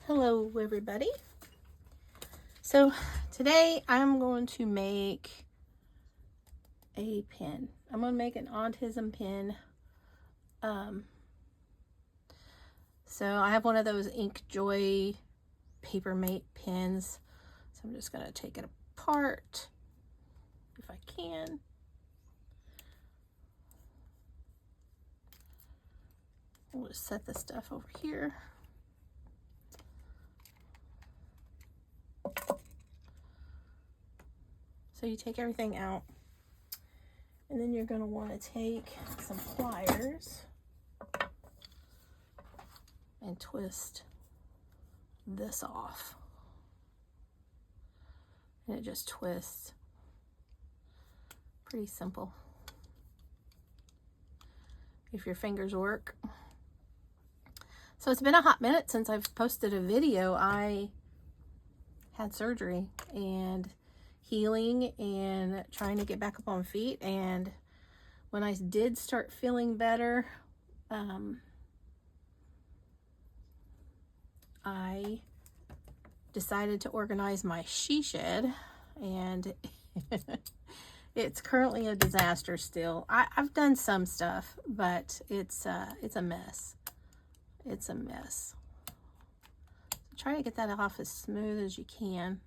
Hello everybody. So today I'm going to make a pen. I'm going to make an autism pen. So I have one of those Ink Joy Papermate pens. So I'm just going to take it apart if I can. We'll just set this stuff over here. So you take everything out, and then you're going to want to take some pliers and twist this off. And it just twists. Pretty simple. If your fingers work. So it's been a hot minute since I've posted a video. I had surgery and healing and trying to get back up on feet, and when I did start feeling better, I decided to organize my she shed, and it's currently a disaster still. I've done some stuff, but it's a mess. It's a mess. So try to get that off as smooth as you can.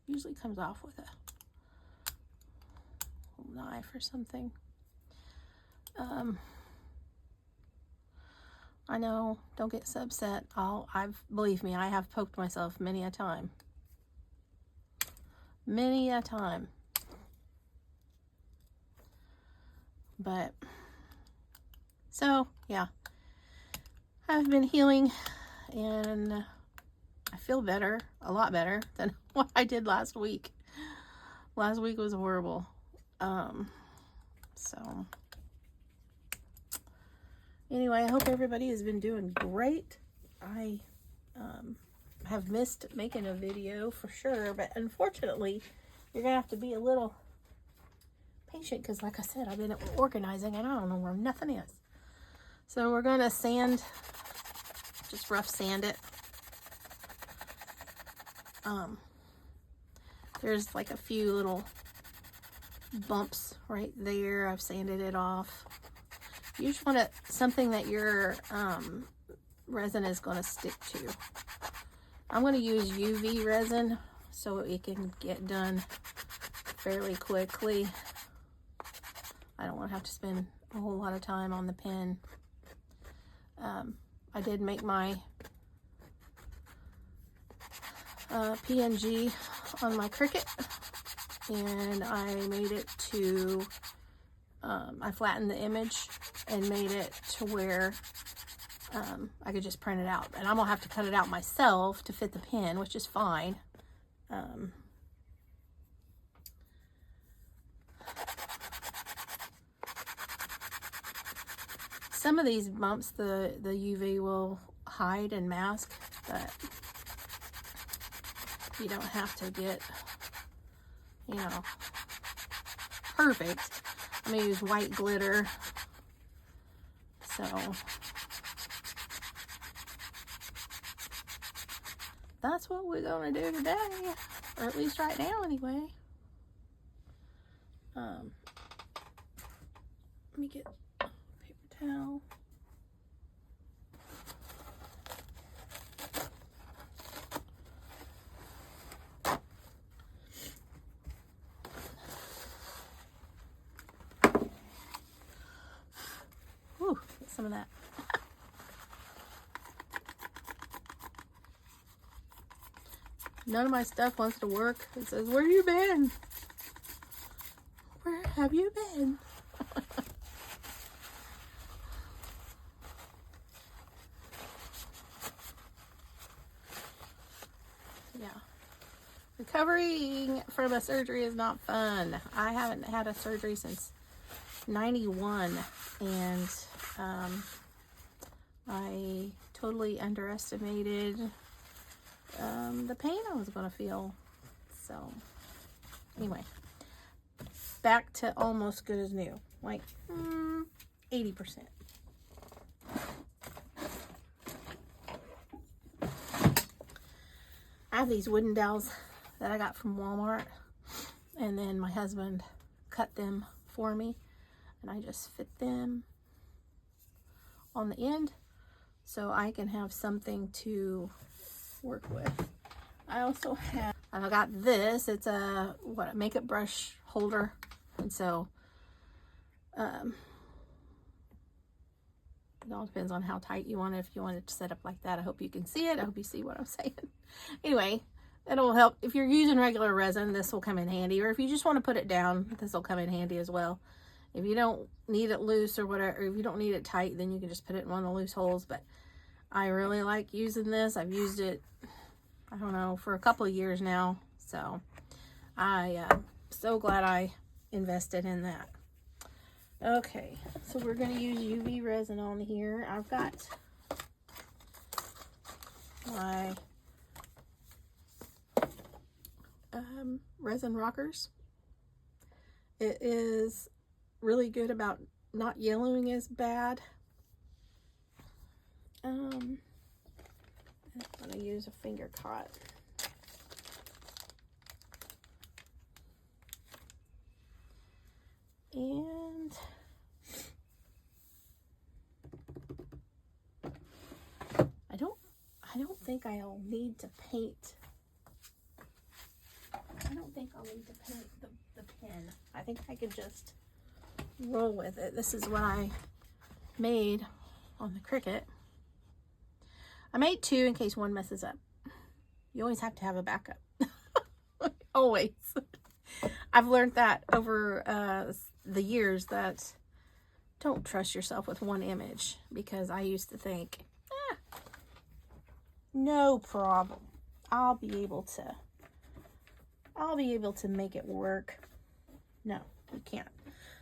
Usually comes off with a knife or something. I know, don't get so upset. Believe me, I have poked myself many a time. Many a time. But, so, yeah. I've been healing, and I feel better, a lot better than what I did last week. Last week was horrible. So anyway, I hope everybody has been doing great. I have missed making a video for sure, but unfortunately you're gonna have to be a little patient because, like I said, I've been organizing and I don't know where nothing is. So we're gonna sand, just rough sand it. There's like a few little bumps right there. I've sanded it off. You just want something that your resin is going to stick to. I'm going to use UV resin so it can get done fairly quickly. I don't want to have to spend a whole lot of time on the pen. I did make my PNG on my Cricut, and I made it to, I flattened the image and made it to where I could just print it out. And I'm gonna have to cut it out myself to fit the pen, which is fine. Some of these bumps the UV will hide and mask, but you don't have to get, you know, perfect. I'm gonna use white glitter. So that's what we're gonna do today, or at least right now anyway. Let me get a paper towel. Ooh, get some of that. None of my stuff wants to work. It says, "Where you been? Where have you been?" Yeah. Recovering from a surgery is not fun. I haven't had a surgery since 91, and I totally underestimated the pain I was going to feel. So anyway, back to almost good as new, like 80%. I have these wooden dowels that I got from Walmart, and then my husband cut them for me, and I just fit them on the end so I can have something to work with. I also have, I got this, it's a makeup brush holder, and so it all depends on how tight you want it. If you want it to set up like that, I hope you can see it. I hope you see what I'm saying. Anyway, it'll help. If you're using regular resin, this will come in handy. Or if you just want to put it down, this will come in handy as well. If you don't need it loose or whatever, if you don't need it tight, then you can just put it in one of the loose holes. But I really like using this. I've used it, I don't know, for a couple of years now. So I'm so glad I invested in that. Okay, so we're going to use UV resin on here. I've got my resin rockers. It is really good about not yellowing as bad. I'm going to use a finger caught. And I don't think I'll need to paint. I don't think I'll need to paint the pen. I think I could just roll with it. This is what I made on the Cricut. I made two in case one messes up. You always have to have a backup. Always. I've learned that over the years, that don't trust yourself with one image, because I used to think, no problem, I'll be able to make it work. No, you can't,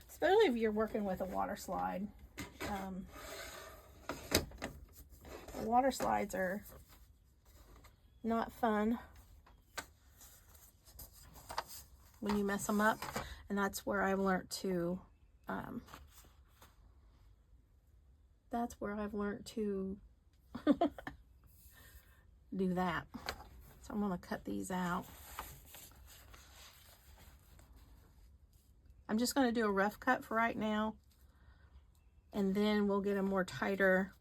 especially if you're working with a water slide. Water slides are not fun when you mess them up, and that's where I've learned to do that. So I'm going to cut these out. I'm just going to do a rough cut for right now, and then we'll get a more tighter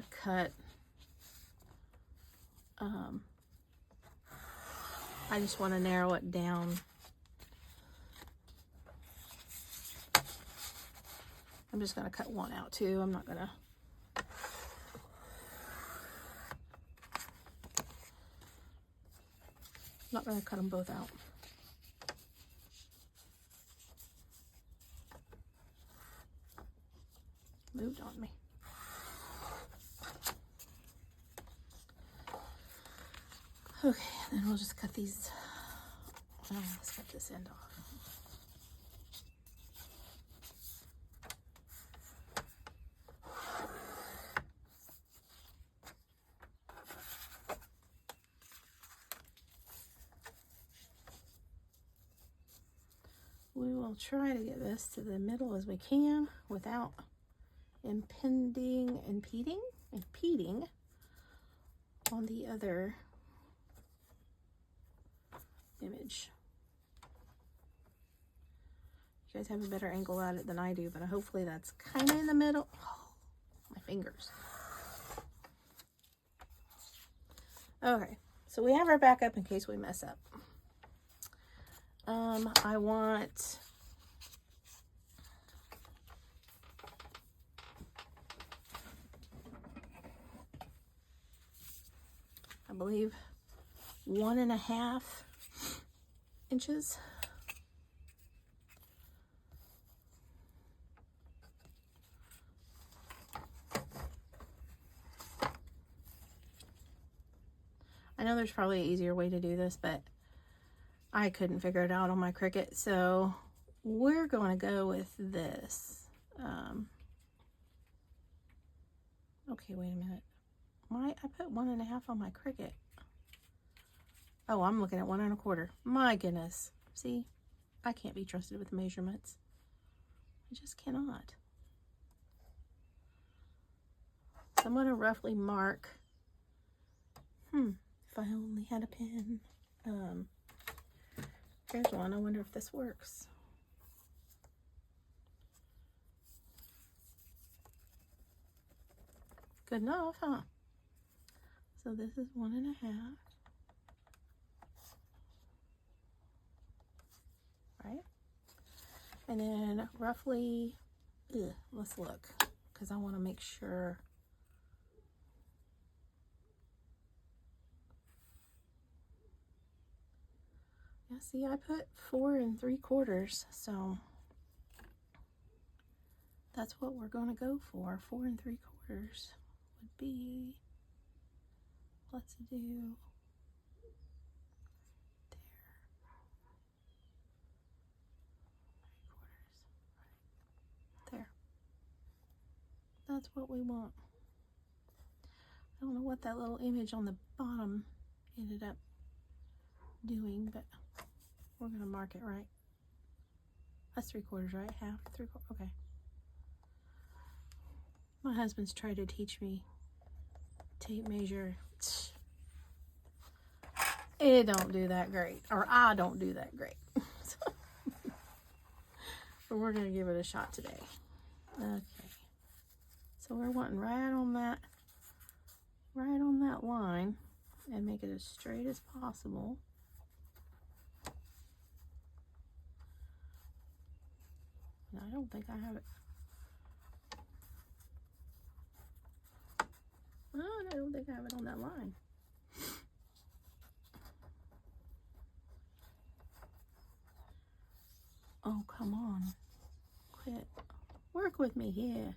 cut. I just want to narrow it down. I'm just going to cut one out too. I'm not going to. Not going to cut them both out. Moved on me. Okay, then we'll just cut these. Oh, let's cut this end off. We will try to get this to the middle as we can without impeding on the other image. You guys have a better angle at it than I do, but hopefully that's kind of in the middle. Oh, my fingers. Okay, so we have our backup in case we mess up. I believe 1.5 inches. I know there's probably an easier way to do this, but I couldn't figure it out on my Cricut, so we're going to go with this. Okay, wait a minute. I put 1.5 on my Cricut. Oh, I'm looking at 1.25. My goodness. See, I can't be trusted with measurements. I just cannot. So I'm going to roughly mark, if I only had a pen. Here's one. I wonder if this works. Good enough, huh? So this is 1.5. Right? And then roughly, let's look, because I want to make sure. Yeah, see, I put 4 3/4, so that's what we're going to go for. 4 3/4 would be, let's do there. That's what we want. I don't know what that little image on the bottom ended up doing, but we're going to mark it right. That's 3/4, right? Half, 3/4, okay. My husband's tried to teach me tape measure. It don't do that great, or I don't do that great. But we're gonna give it a shot today. Okay. So we're wanting right on that line, and make it as straight as possible. And I don't think I have it. No, I don't think I have it on that line. Oh, come on. Quit. Work with me here.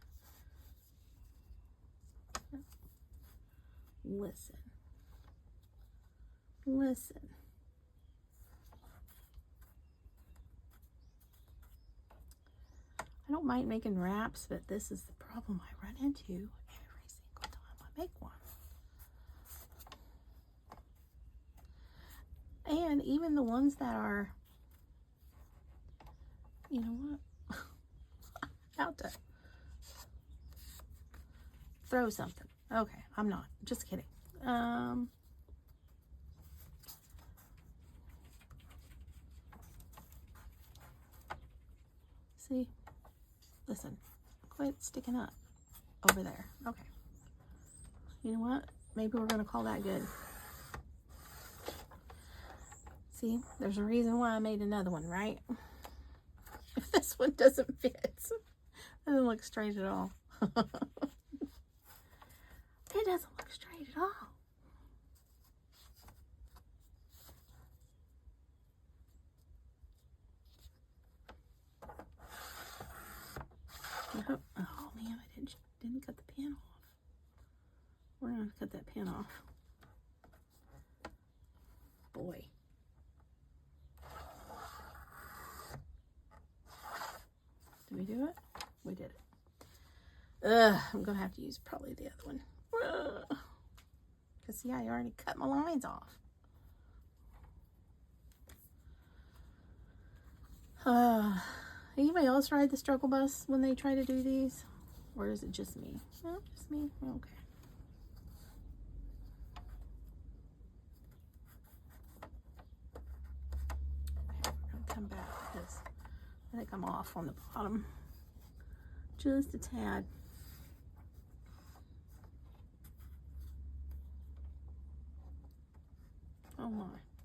Listen. Listen. I don't mind making wraps, but this is the problem I run into every single time I make one. And even the ones that are, you know what? About to throw something. Okay, I'm not. Just kidding. See? Listen. Quit sticking up over there. Okay. You know what? Maybe we're going to call that good. See? There's a reason why I made another one, right? If this one doesn't fit, it doesn't look straight at all. It doesn't look straight at all. Oh man, I didn't cut the pin off. We're gonna cut that pin off. Boy. Did we do it? We did it. I'm gonna have to use probably the other one. Cause see, I already cut my lines off. Anybody else ride the struggle bus when they try to do these? Or is it just me? No, just me. Okay. Okay, we're gonna come back because I think I'm off on the bottom. Just a tad. Oh my,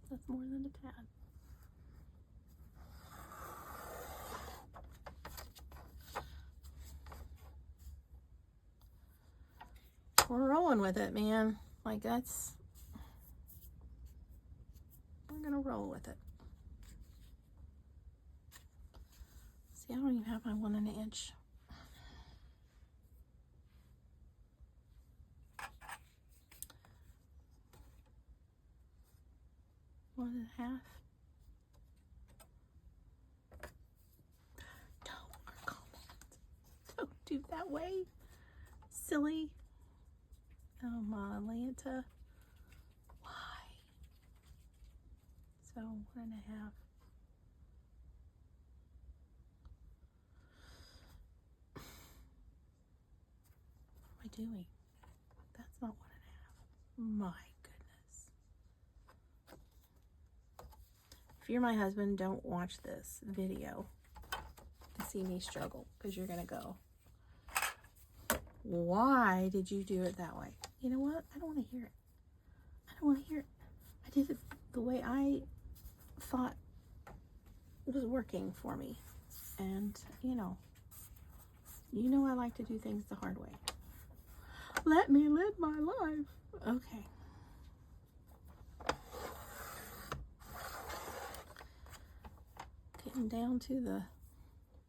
that's more than a tad. We're rolling with it, man. Like we're gonna roll with it. See, I don't even have my 1 inch. One and a half. Don't do that way. Silly. Oh my Lanta. Why? So 1 1/2. What am I doing? not 1.5. My goodness. If you're my husband, don't watch this video to see me struggle, because you're going to go, why did you do it that way? You know what? I don't want to hear it. I don't want to hear it. I did it the way I thought it was working for me. And, you know I like to do things the hard way. Let me live my life. Okay. Getting down to the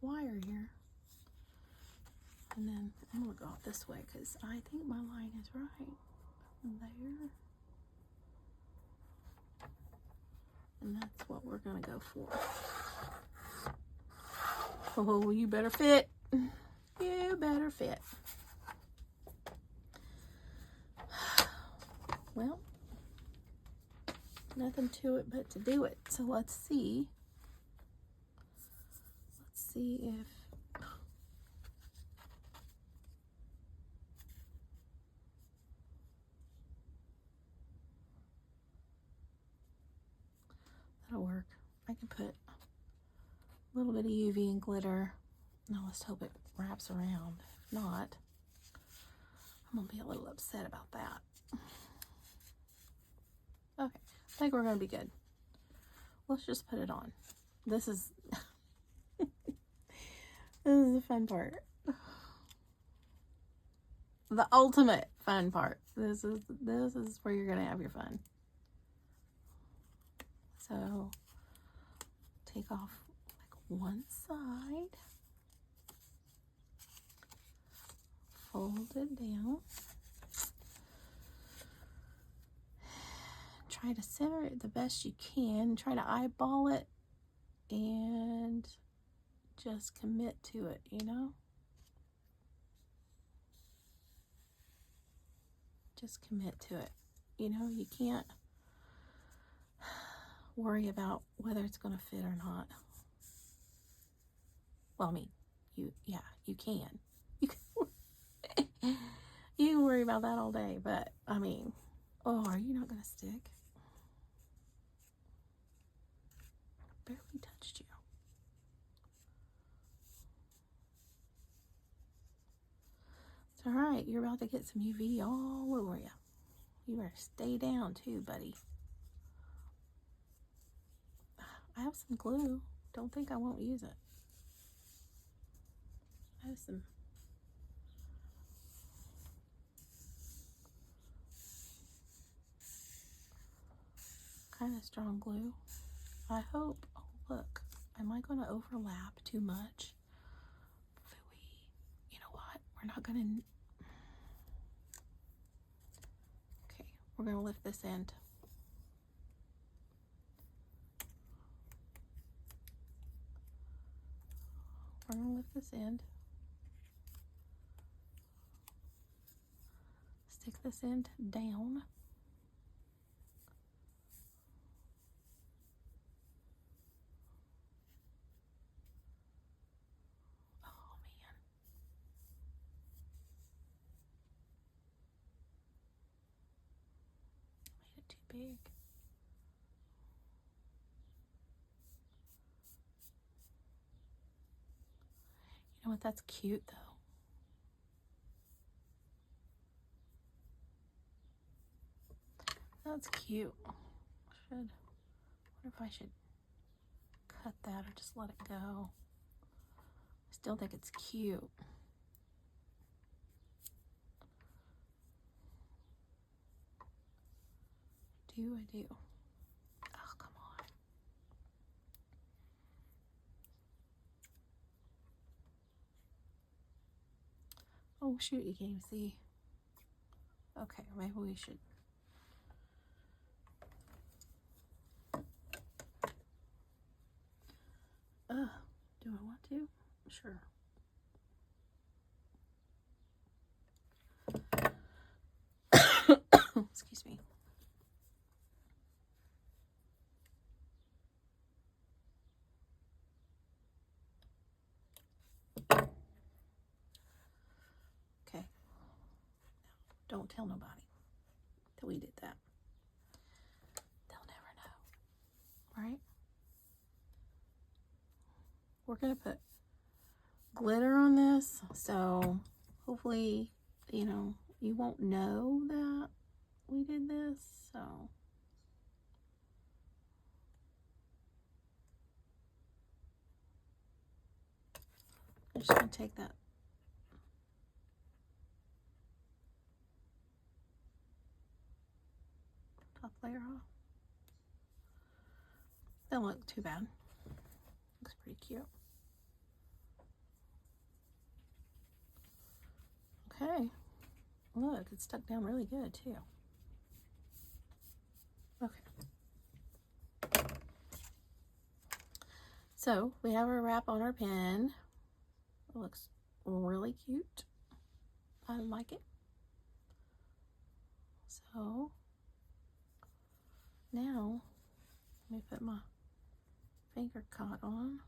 wire here. And then I'm going to go out this way because I think my line is right. There. And that's what we're going to go for. Oh, you better fit. You better fit. Well, nothing to it but to do it. So let's see. Let's see if that'll work. I can put a little bit of UV and glitter. Now let's hope it wraps around. If not, I'm gonna be a little upset about that. Okay, I think we're gonna be good. Let's just put it on. This is this is the fun part. The ultimate fun part. This is where you're gonna have your fun. So take off like one side, fold it down, try to center it the best you can, try to eyeball it, and just commit to it, you know? Just commit to it. You know, you can't worry about whether it's going to fit or not. Well, I mean, you can. You can worry about that all day, but I mean, oh, are you not going to stick? Barely touched you. It's all right. You're about to get some UV all over you. You better stay down too, buddy. I have some glue. Don't think I won't use it. I have some kind of strong glue. I hope. Oh, look. Am I going to overlap too much? You know what? We're not going to... Okay, we're going to lift this end. We're going to lift this end. Stick this end down. Oh, man. Made it too big. You know what? That's cute, though. That's cute. Wonder if I should cut that or just let it go. I still think it's cute. I do. Oh, come on. Oh, shoot, you can't even see. Okay, maybe we should. Do I want to? Sure. Excuse me. Okay. Don't tell nobody. we did that. They'll never know, right? We're going to put glitter on this, so hopefully, you know, you won't know that we did this, so. I'm just going to take that top layer off. Doesn't look too bad. Looks pretty cute. Okay. Look, it's stuck down really good too. Okay. So we have our wrap on our pen. It looks really cute. I like it. So now let me put my finger caught on.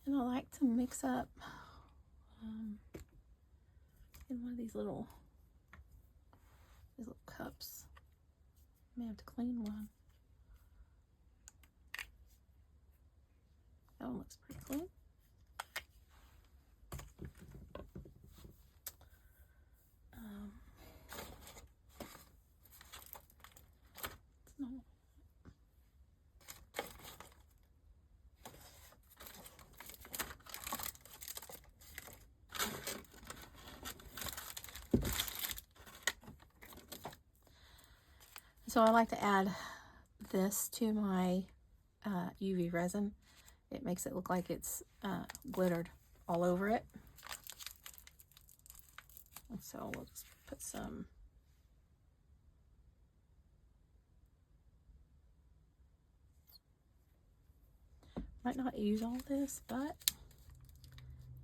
And I like to mix up in one of these little cups. I may have to clean one. That one looks pretty clean. It's not. So I like to add this to my UV resin. It makes it look like it's glittered all over it. And so we'll just put some. Might not use all this, but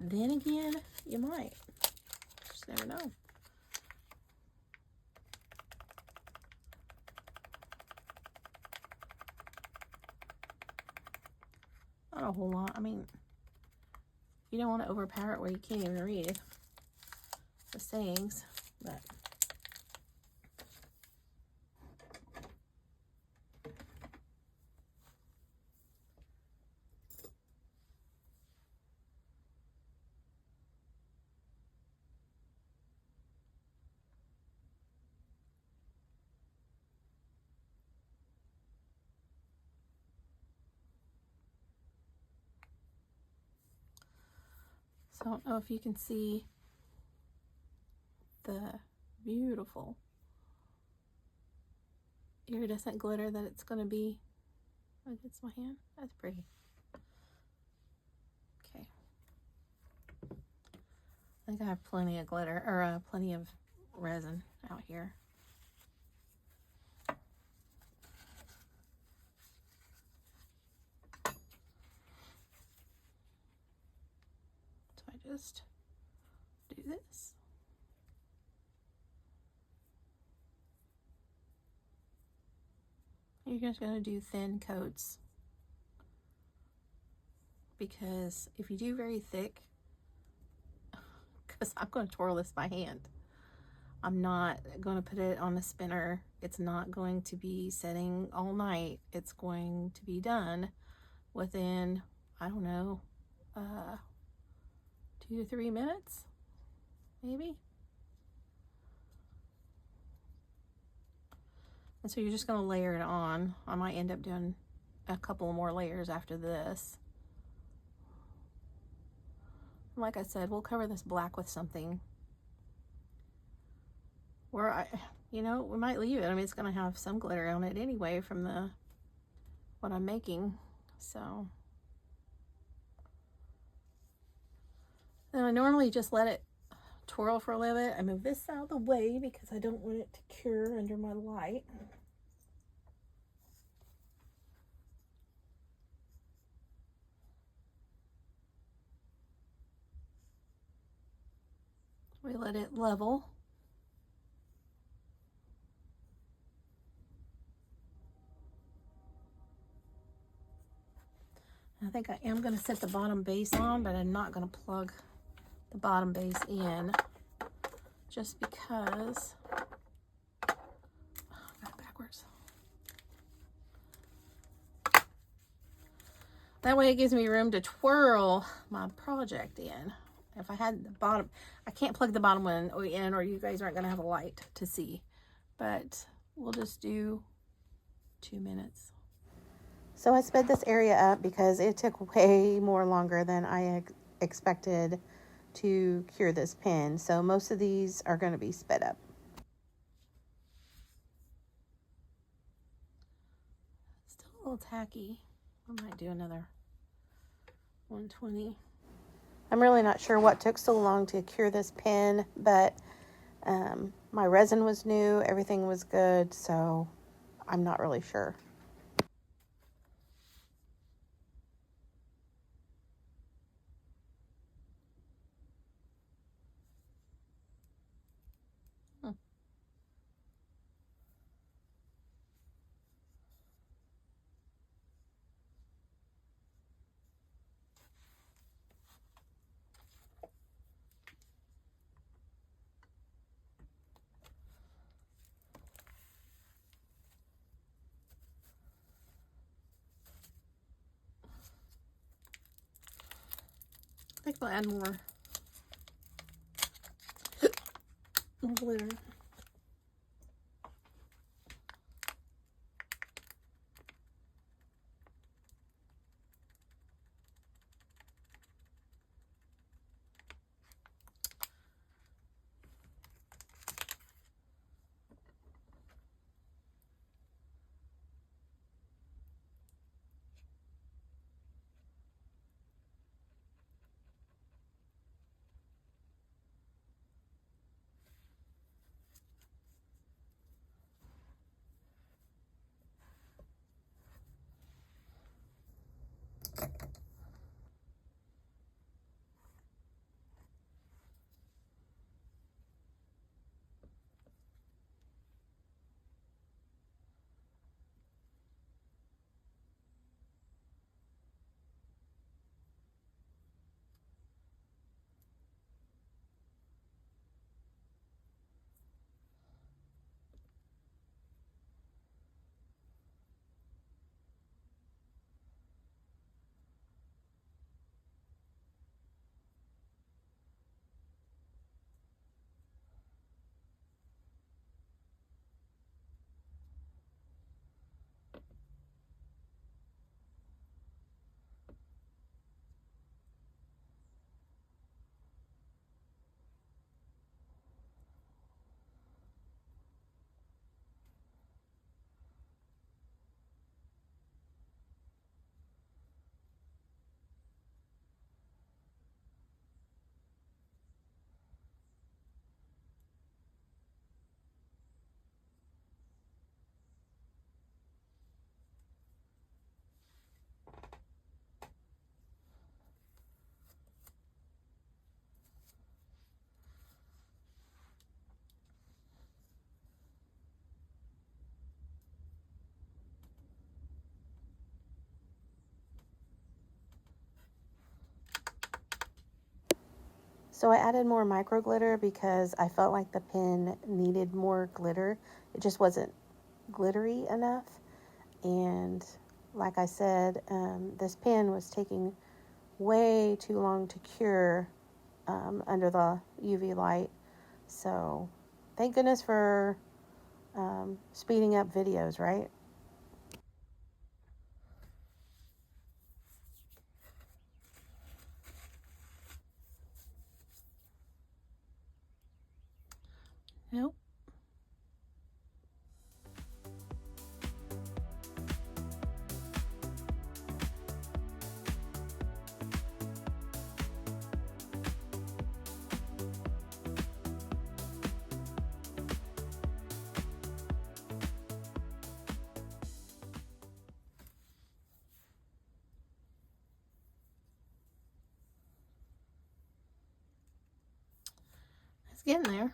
then again, you might. Just never know. Not a whole lot. I mean, you don't want to overpower it where you can't even read the sayings, but so I don't know if you can see the beautiful iridescent glitter that it's going to be against my hand. That's pretty. Okay. I think I have plenty of glitter, or plenty of resin out here. So I just do this. You're just going to do thin coats, because if you do very thick, because I'm going to twirl this by hand, I'm not going to put it on a spinner. It's not going to be setting all night. It's going to be done within, I don't know, 2 to 3 minutes, maybe. And so you're just going to layer it on. I might end up doing a couple more layers after this. Like I said, we'll cover this black with something where you know, we might leave it. I mean, it's going to have some glitter on it anyway from what I'm making. So then I normally just let it twirl for a little bit. I move this out of the way because I don't want it to cure under my light. We let it level. I think I am going to set the bottom base on, but I'm not going to plug the bottom base in just because. Oh, I got it backwards. That way it gives me room to twirl my project in. If I had the bottom, I can't plug the bottom one in or you guys aren't going to have a light to see. But we'll just do 2 minutes. So I sped this area up because it took way more longer than I expected to cure this pen. So most of these are going to be sped up. Still a little tacky. I might do another 120. I'm really not sure what took so long to cure this pen, but my resin was new, everything was good, so I'm not really sure. I think I'll add more glitter. So I added more micro glitter because I felt like the pen needed more glitter. It just wasn't glittery enough. And like I said, this pen was taking way too long to cure under the UV light. So thank goodness for speeding up videos, right? Nope. It's getting there.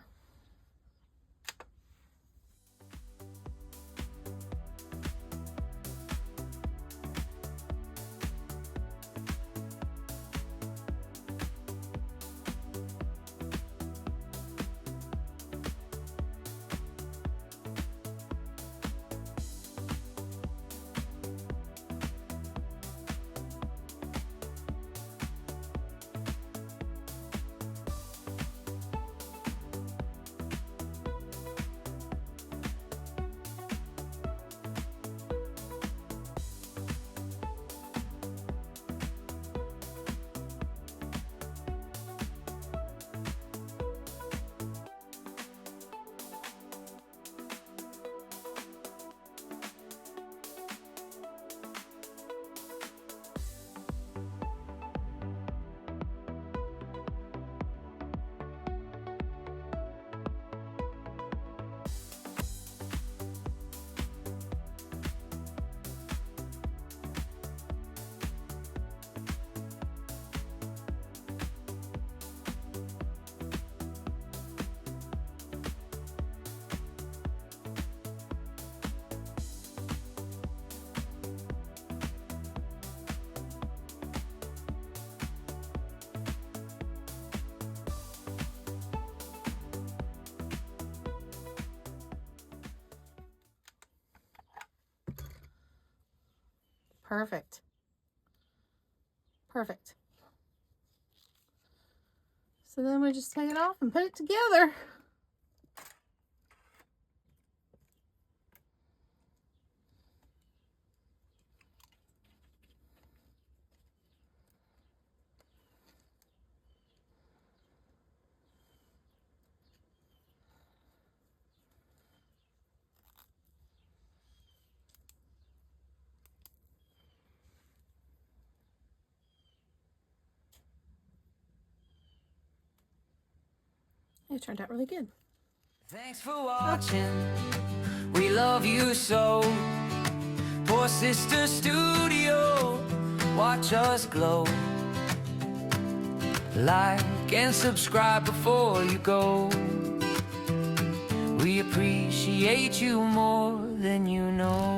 Perfect. Perfect. So then we just take it off and put it together. It turned out really good. Thanks for watching. We love you so. Poor Sister Studio. Watch us glow. Like and subscribe before you go. We appreciate you more than you know.